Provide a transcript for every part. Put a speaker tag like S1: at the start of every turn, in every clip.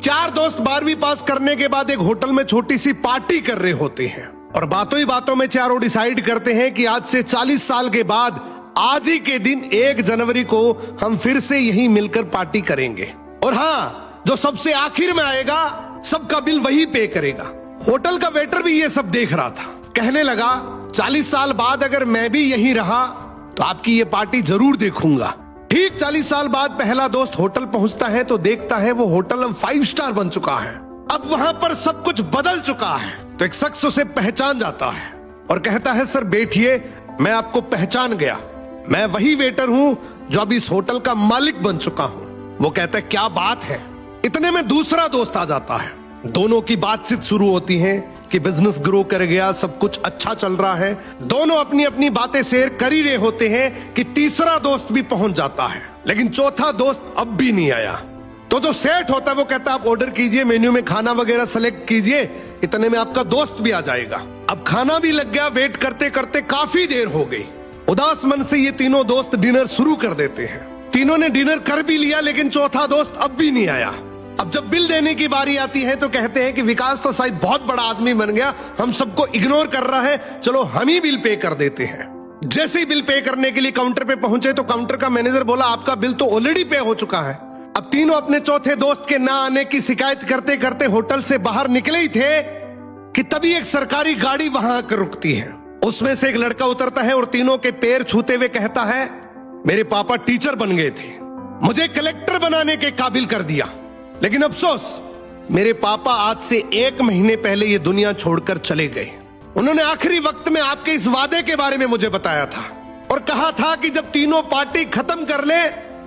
S1: चार दोस्त 12वीं पास करने के बाद एक होटल में छोटी सी पार्टी कर रहे होते हैं और बातों ही बातों में चारों डिसाइड करते हैं कि आज से 40 साल के बाद आज ही के दिन 1 जनवरी को हम फिर से यहीं मिलकर पार्टी करेंगे। और हाँ, जो सबसे आखिर में आएगा सबका बिल वही पे करेगा। होटल का वेटर भी ये सब देख रहा था। कहने लगा 40 साल बाद अगर मैं भी यहीं रहा तो आपकी ये पार्टी जरूर देखूंगा। ठीक 40 साल बाद पहला दोस्त होटल पहुंचता है तो देखता है वो होटल अब 5 स्टार बन चुका है। अब वहां पर सब कुछ बदल चुका है। तो एक शख्स उसे पहचान जाता है और कहता है सर बैठिए, मैं आपको पहचान गया, मैं वही वेटर हूं जो अब इस होटल का मालिक बन चुका हूं। वो कहता है क्या बात है। इतने में दूसरा दोस्त आ जाता है। दोनों की बातचीत शुरू होती है कि बिजनेस ग्रो कर गया, सब कुछ अच्छा चल रहा है। दोनों अपनी अपनी बातें शेयर कर ही रहे होते हैं कि तीसरा दोस्त भी पहुंच जाता है, लेकिन चौथा दोस्त अब भी नहीं आया। तो जो सेठ होता है वो कहता है आप ऑर्डर कीजिए, मेन्यू में खाना वगैरह सेलेक्ट कीजिए, इतने में आपका दोस्त भी आ जाएगा। अब खाना भी लग गया। वेट करते करते काफी देर हो गई। उदास मन से ये तीनों दोस्त डिनर शुरू कर देते हैं। तीनों ने डिनर कर भी लिया, लेकिन चौथा दोस्त अब भी नहीं आया। अब जब बिल देने की बारी आती है तो कहते हैं कि विकास तो शायद बहुत बड़ा आदमी बन गया, हम सबको इग्नोर कर रहा है, चलो हम ही बिल पे कर देते हैं। जैसे ही बिल पे करने के लिए काउंटर पे पहुंचे तो काउंटर का मैनेजर बोला आपका बिल तो ऑलरेडी पे हो चुका है। अब तीनों अपने चौथे दोस्त के ना आने की शिकायत करते करते होटल से बाहर निकले ही थे कि तभी एक सरकारी गाड़ी वहां आकर रुकती है। उसमें से एक लड़का उतरता है और तीनों के पैर छूते हुए कहता है मेरे पापा टीचर बन गए थे, मुझे कलेक्टर बनाने के काबिल कर दिया, लेकिन अफसोस मेरे पापा आज से 1 महीने पहले ये दुनिया छोड़कर चले गए। उन्होंने आखिरी वक्त में आपके इस वादे के बारे में मुझे बताया था और कहा था कि जब तीनों पार्टी खत्म कर ले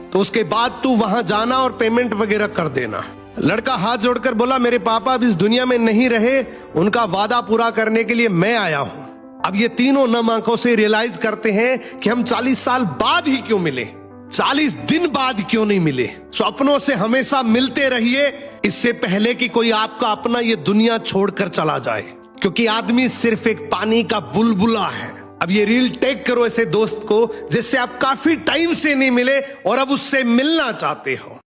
S1: तो उसके बाद तू वहां जाना और पेमेंट वगैरह कर देना। लड़का हाथ जोड़कर बोला मेरे पापा अब इस दुनिया में नहीं रहे, उनका वादा पूरा करने के लिए मैं आया हूं। अब ये तीनों नम आंखों से रियलाइज करते हैं कि हम 40 साल बाद ही क्यों मिले, 40 दिन बाद क्यों नहीं मिले। सपनों से हमेशा मिलते रहिए, इससे पहले कि कोई आपका अपना ये दुनिया छोड़कर चला जाए, क्योंकि आदमी सिर्फ एक पानी का बुलबुला है। अब ये रील टेक करो ऐसे दोस्त को जिससे आप काफी टाइम से नहीं मिले और अब उससे मिलना चाहते हो।